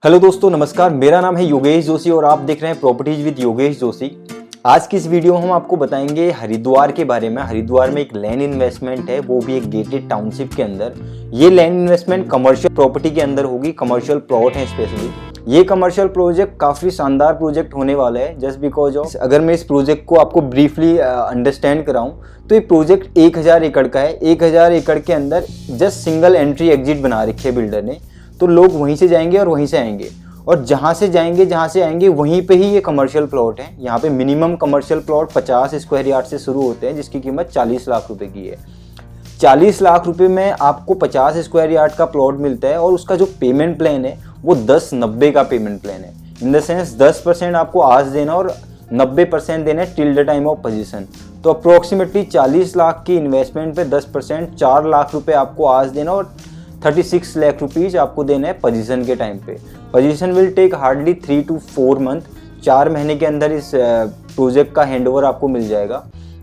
Hello दोस्तों, नमस्कार। मेरा नाम है योगेश जोशी और आप देख रहे हैं प्रॉपर्टीज विद योगेश जोशी। आज की इस वीडियो में हम आपको बताएंगे हरिद्वार के बारे में। हरिद्वार में एक लैंड इन्वेस्टमेंट है, वो भी एक गेटेड टाउनशिप के अंदर। ये लैंड इन्वेस्टमेंट कमर्शियल प्रॉपर्टी के अंदर होगी, कमर्शियल प्लॉट है स्पेशली। ये कमर्शियल प्रोजेक्ट काफ़ी शानदार प्रोजेक्ट होने वाला है। जस्ट बिकॉज ऑफ, अगर मैं इस प्रोजेक्ट को आपको ब्रीफली अंडरस्टैंड कराऊं तो ये प्रोजेक्ट 1000 एकड़ का है। 1000 एकड़ के अंदर जस्ट सिंगल एंट्री एग्जिट बना रखी है बिल्डर ने, तो लोग वहीं से जाएंगे और वहीं से आएंगे, और जहाँ से आएंगे वहीं पे ही ये कमर्शियल प्लॉट है। यहाँ पे minimum commercial plot 50 square yard से शुरू होते हैं, जिसकी कीमत 40 लाख रुपए की है। 40 लाख रुपए में आपको 50 स्क्वायर यार्ड का प्लॉट मिलता है, और उसका जो पेमेंट प्लान है वो 10-90 का पेमेंट प्लान है। इन द सेंस 10% आपको आज देना और 90% देना है till the time of position. तो अप्रोक्सीमेटली 40 लाख की इन्वेस्टमेंट पे 10% 4 लाख रुपए आपको आज देना और 36 लाख रुपीज आपको देना है पोजीशन के टाइम पे। Position will take hardly 3 to 4 month. 4 महीने के अंदर इस प्रोजेक्ट का हैंडओवर आपको मिल जाएगा।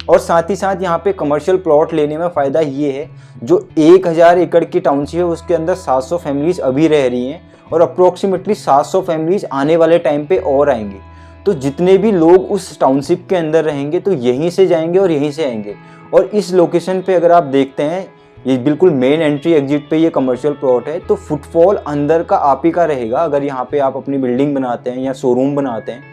और साथ ही साथ यहाँ पे कमर्शियल प्लॉट लेने में फ़ायदा ये है, जो 1000 एकड़ की टाउनशिप है उसके अंदर 700 फैमिलीज अभी रह रही हैं, और अप्रोक्सीमेटली 700 फैमिलीज आने वाले टाइम पे और आएंगी। तो जितने भी लोग उस टाउनशिप के अंदर रहेंगे तो यहीं से जाएंगे और यहीं से आएंगे। और इस लोकेशन पे अगर आप देखते हैं, ये बिल्कुल मेन एंट्री एग्जिट पे ये कमर्शियल प्लॉट है, तो फुटफॉल अंदर का आप ही का रहेगा। अगर यहाँ पे आप अपनी बिल्डिंग बनाते हैं या शोरूम बनाते हैं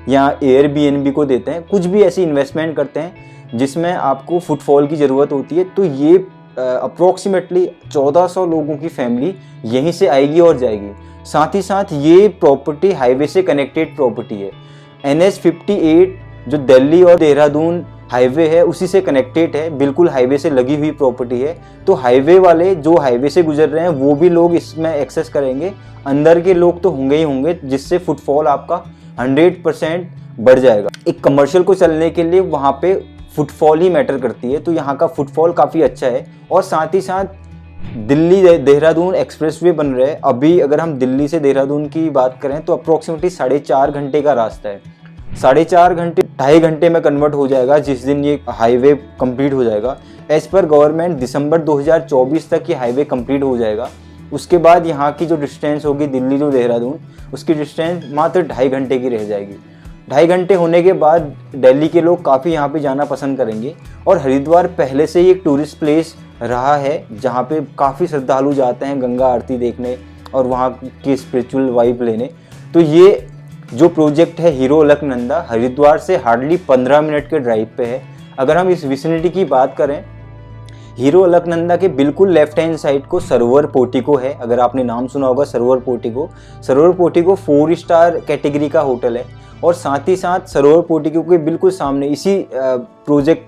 या एयरबीएनबी को देते हैं, कुछ भी ऐसी इन्वेस्टमेंट करते हैं जिसमें आपको फुटफॉल की ज़रूरत होती है, तो ये अप्रोक्सीमेटली 1400 लोगों की फैमिली यहीं से आएगी और जाएगी। साथ ही साथ ये प्रॉपर्टी हाईवे से कनेक्टेड प्रॉपर्टी है। NH 58 जो दिल्ली और देहरादून हाईवे है उसी से कनेक्टेड है, बिल्कुल हाईवे से लगी हुई प्रॉपर्टी है। तो हाईवे वाले जो हाईवे से गुजर रहे हैं वो भी लोग इसमें एक्सेस करेंगे, अंदर के लोग तो होंगे ही होंगे, जिससे फुटफॉल आपका 100% बढ़ जाएगा। एक कमर्शियल को चलने के लिए वहाँ पे फुटफॉल ही मैटर करती है, तो यहाँ का फुटफॉल काफ़ी अच्छा है। और साथ ही साथ दिल्ली देहरादून एक्सप्रेसवे बन रहा है। अभी अगर हम दिल्ली से देहरादून की बात करें तो अप्रोक्सीमेटली 4.5 घंटे का रास्ता है। 4.5 घंटे 2.5 घंटे में कन्वर्ट हो जाएगा जिस दिन ये हाईवे कंप्लीट हो जाएगा। एज पर गवर्नमेंट दिसंबर 2024 तक ये हाईवे कंप्लीट हो जाएगा। उसके बाद यहाँ की जो डिस्टेंस होगी दिल्ली टू देहरादून, उसकी डिस्टेंस मात्र 2.5 घंटे की रह जाएगी। 2.5 घंटे होने के बाद दिल्ली के लोग काफ़ी यहाँ पे जाना पसंद करेंगे। और हरिद्वार पहले से ही एक टूरिस्ट प्लेस रहा है, जहाँ पे काफ़ी श्रद्धालु जाते हैं गंगा आरती देखने और वहाँ की स्पिरिचुअल वाइब लेने। तो ये जो प्रोजेक्ट है हीरो अलकनंदा, हरिद्वार से हार्डली 15 मिनट के ड्राइव पे है। अगर हम इस विसिनिटी की बात करें, हीरो अलकनंदा के बिल्कुल लेफ्ट हैंड साइड को सरोवर पोर्टिको है। अगर आपने नाम सुना होगा सरोवर पोर्टिको, 4 स्टार कैटेगरी का होटल है। और साथ ही साथ सरोवर पोर्टिको के बिल्कुल सामने इसी प्रोजेक्ट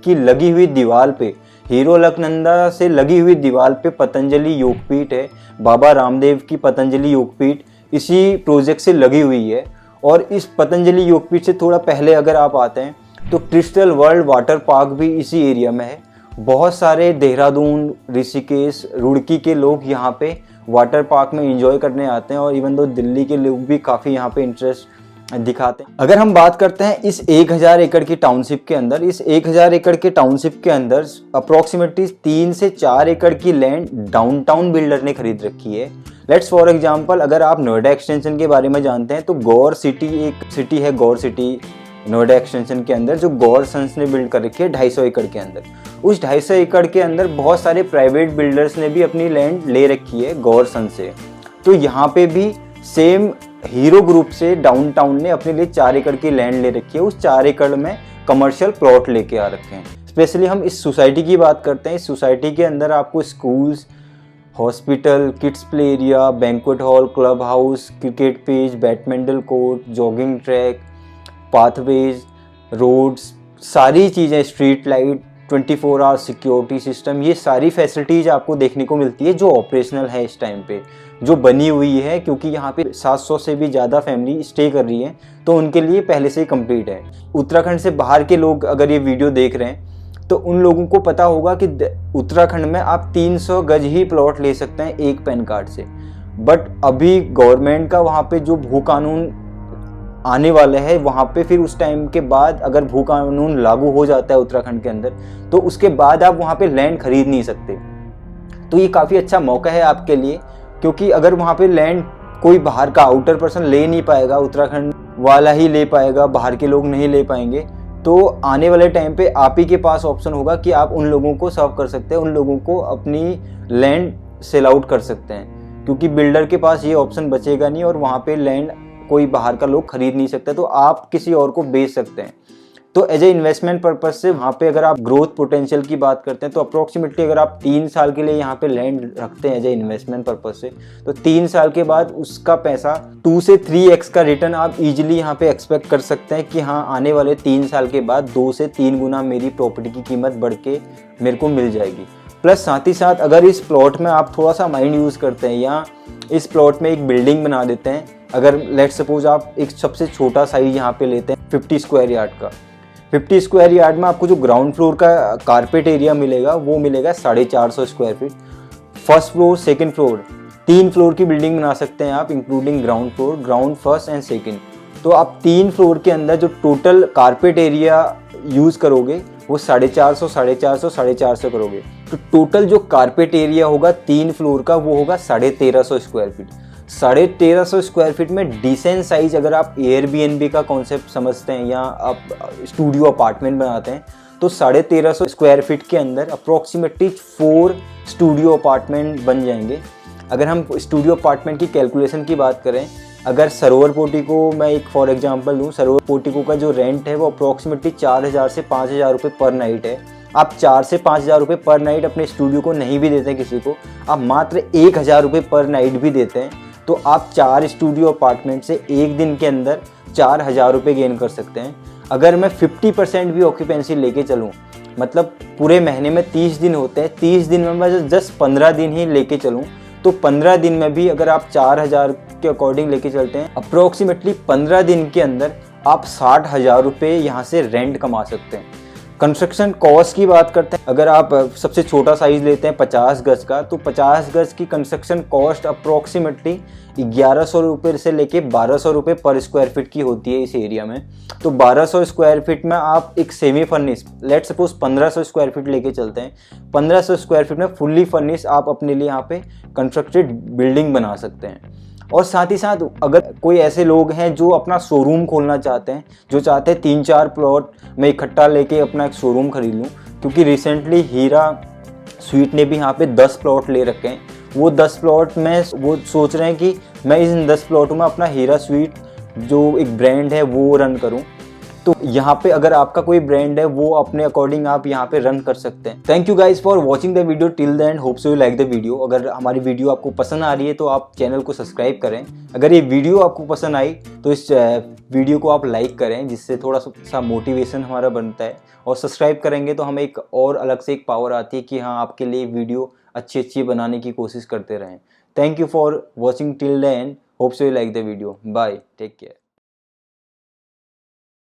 की लगी हुई दीवार पे, हीरो अलकनंदा से लगी हुई दीवार पे पतंजलि योगपीठ है। बाबा रामदेव की पतंजलि योगपीठ इसी प्रोजेक्ट से लगी हुई है। और इस पतंजलि योगपीठ से थोड़ा पहले अगर आप आते हैं तो क्रिस्टल वर्ल्ड वाटर पार्क भी इसी एरिया में है। बहुत सारे देहरादून, ऋषिकेश, रुड़की के लोग यहाँ पे वाटर पार्क में एंजॉय करने आते हैं, और इवन दो दिल्ली के लोग भी काफ़ी यहाँ पे इंटरेस्ट दिखाते हैं। अगर हम बात करते हैं इस 1000 एकड़ की टाउनशिप के अंदर, इस 1000 एकड़ के टाउनशिप के अंदर अप्रोक्सीमेटली 3 से 4 एकड़ की लैंड डाउनटाउन बिल्डर ने खरीद रखी है। लेट्स फॉर एग्जांपल, अगर आप नोएडा एक्सटेंशन के बारे में जानते हैं तो गौर सिटी एक सिटी है, गौर सिटी नोएडा एक्सटेंशन के अंदर, जो गौर सन्स ने बिल्ड कर रखी है 250 एकड़ के अंदर। उस 250 एकड़ के अंदर बहुत सारे प्राइवेट बिल्डर्स ने भी अपनी लैंड ले रखी है गौर सन से। तो यहाँ पे भी सेम हीरो ग्रुप से डाउनटाउन ने अपने लिए 4 एकड़ की लैंड ले रखी है। उस 4 एकड़ में कमर्शियल प्लॉट लेके आ रखे हैं। स्पेशली हम इस सोसाइटी की बात करते हैं। इस सोसाइटी के अंदर आपको schools, hospital, kids play area, banquet hall, club house, cricket pitch, badminton court, jogging track, pathways, roads, सारी चीज़ें, street light, 24 hour security system, ये सारी फैसिलिटीज़ आपको देखने को मिलती है जो ऑपरेशनल है इस टाइम पे, जो बनी हुई है। क्योंकि यहाँ पे 700 से भी ज़्यादा फैमिली स्टे कर रही है, तो उनके लिए पहले से ही कंप्लीट है। उत्तराखंड से बाहर के लोग अगर ये वीडियो देख रहे हैं तो उन लोगों को पता होगा कि उत्तराखंड में आप 300 गज ही प्लॉट ले सकते हैं एक पैन कार्ड से। बट अभी गवर्नमेंट का वहाँ पे जो भू कानून आने वाला है, वहाँ पे फिर उस टाइम के बाद अगर भू कानून लागू हो जाता है उत्तराखंड के अंदर, तो उसके बाद आप वहाँ पे लैंड खरीद नहीं सकते। तो ये काफ़ी अच्छा मौका है आपके लिए, क्योंकि अगर वहाँ पे लैंड कोई बाहर का आउटर पर्सन ले नहीं पाएगा, उत्तराखंड वाला ही ले पाएगा, बाहर के लोग नहीं ले पाएंगे। तो आने वाले टाइम पे आप ही के पास ऑप्शन होगा कि आप उन लोगों को सर्व कर सकते हैं, उन लोगों को अपनी लैंड सेल आउट कर सकते हैं, क्योंकि बिल्डर के पास ये ऑप्शन बचेगा नहीं और वहाँ पे लैंड कोई बाहर का लोग खरीद नहीं सकता, तो आप किसी और को बेच सकते हैं। तो एज ए इन्वेस्टमेंट पर्पज से वहाँ पे अगर आप ग्रोथ पोटेंशियल की बात करते हैं तो अप्रोक्सीमेटली अगर आप 3 साल के लिए यहाँ पे लैंड रखते हैं एज ए इन्वेस्टमेंट पर्पज से, तो 3 साल के बाद उसका पैसा 2 से 3x का रिटर्न आप इजीली यहाँ पे एक्सपेक्ट कर सकते हैं कि हाँ आने वाले 3 साल के बाद 2 से 3 गुना मेरी प्रॉपर्टी की कीमत बढ़ के मेरे को मिल जाएगी। प्लस साथ ही साथ अगर इस प्लॉट में आप थोड़ा सा माइंड यूज़ करते हैं या इस प्लॉट में एक बिल्डिंग बना देते हैं, अगर लेट सपोज आप एक सबसे छोटा साइज यहाँ पे लेते हैं 50 स्क्वायर यार्ड का, 50 स्क्वायर यार्ड में आपको जो ग्राउंड फ्लोर का कारपेट एरिया मिलेगा वो मिलेगा 450 square feet. First floor, second floor, 3 floor की बिल्डिंग बना सकते हैं आप including ground floor, ground first and second. तो आप 3 फ्लोर के अंदर जो टोटल कारपेट एरिया यूज़ करोगे वो 450 करोगे, तो टोटल जो कारपेट एरिया होगा 3 फ्लोर का वो होगा 1350 स्क्वायर फीट। 1350 स्क्वायर फीट में डिसेंट साइज, अगर आप एयरबीएनबी का कॉन्सेप्ट समझते हैं या आप स्टूडियो अपार्टमेंट बनाते हैं, तो 1350 स्क्वायर फीट के अंदर अप्रोक्सीमेटली 4 स्टूडियो अपार्टमेंट बन जाएंगे। अगर हम स्टूडियो अपार्टमेंट की कैलकुलेशन की बात करें, अगर सरोवर पोर्टिको मैं एक फॉर एग्जांपल दूँ, सरोवर पोर्टिको का जो रेंट है वो अप्रोक्सीमेटली 4000 से 5000 रुपये पर नाइट है। आप 4 से 5000 रुपये पर नाइट अपने स्टूडियो को नहीं भी देते हैं किसी को, आप मात्र 1000 रुपये पर नाइट भी देते हैं, तो आप 4 स्टूडियो अपार्टमेंट से एक दिन के अंदर 4000 रुपये गेन कर सकते हैं। अगर मैं 50% भी ऑक्यूपेंसी लेके चलूँ, मतलब पूरे महीने में 30 दिन होते हैं, 30 दिन में मैं जस्ट 15 दिन ही लेके चलूँ, तो 15 दिन में भी अगर आप 4000 के अकॉर्डिंग लेके चलते हैं, अप्रोक्सीमेटली 15 दिन के अंदर आप 60,000 रुपये यहाँ से रेंट कमा सकते हैं। कंस्ट्रक्शन कॉस्ट की बात करते हैं, अगर आप सबसे छोटा साइज़ लेते हैं 50 गज का, तो 50 गज की कंस्ट्रक्शन कॉस्ट अप्रोक्सीमेटली 1100 रुपये से लेके 1200 रुपये पर स्क्वायर फीट की होती है इस एरिया में। तो 1200 स्क्वायर फीट में आप एक semi furnish, let suppose 1500 square feet लेके चलते हैं, 1500 स्क्वायर फीट में फुल्ली फर्निश आप अपने लिए यहाँ पे कंस्ट्रक्टेड बिल्डिंग बना सकते हैं। और साथ ही साथ अगर कोई ऐसे लोग हैं जो अपना शोरूम खोलना चाहते हैं, जो चाहते हैं 3-4 प्लॉट में इकट्ठा लेके अपना एक शोरूम खरीद लूँ, क्योंकि रिसेंटली हीरा स्वीट ने भी यहाँ पे 10 प्लॉट ले रखे हैं, वो 10 प्लॉट में वो सोच रहे हैं कि मैं इन 10 प्लॉटों में अपना हीरा स्वीट जो एक ब्रांड है वो रन करूं। तो यहाँ पे अगर आपका कोई ब्रांड है वो अपने अकॉर्डिंग आप यहाँ पे रन कर सकते हैं। Thank you guys for watching the video till the end, hope so you like the video. अगर हमारी वीडियो आपको पसंद आ रही है तो आप चैनल को सब्सक्राइब करें। अगर ये वीडियो आपको पसंद आई तो इस वीडियो को आप लाइक करें, जिससे थोड़ा सा मोटिवेशन हमारा बनता है, और सब्सक्राइब करेंगे तो हमें एक और अलग से एक पावर आती है कि हाँ आपके लिए वीडियो अच्छी बनाने की कोशिश करते रहें। Thank you for watching till the end, hope so you like the video. Bye, take care.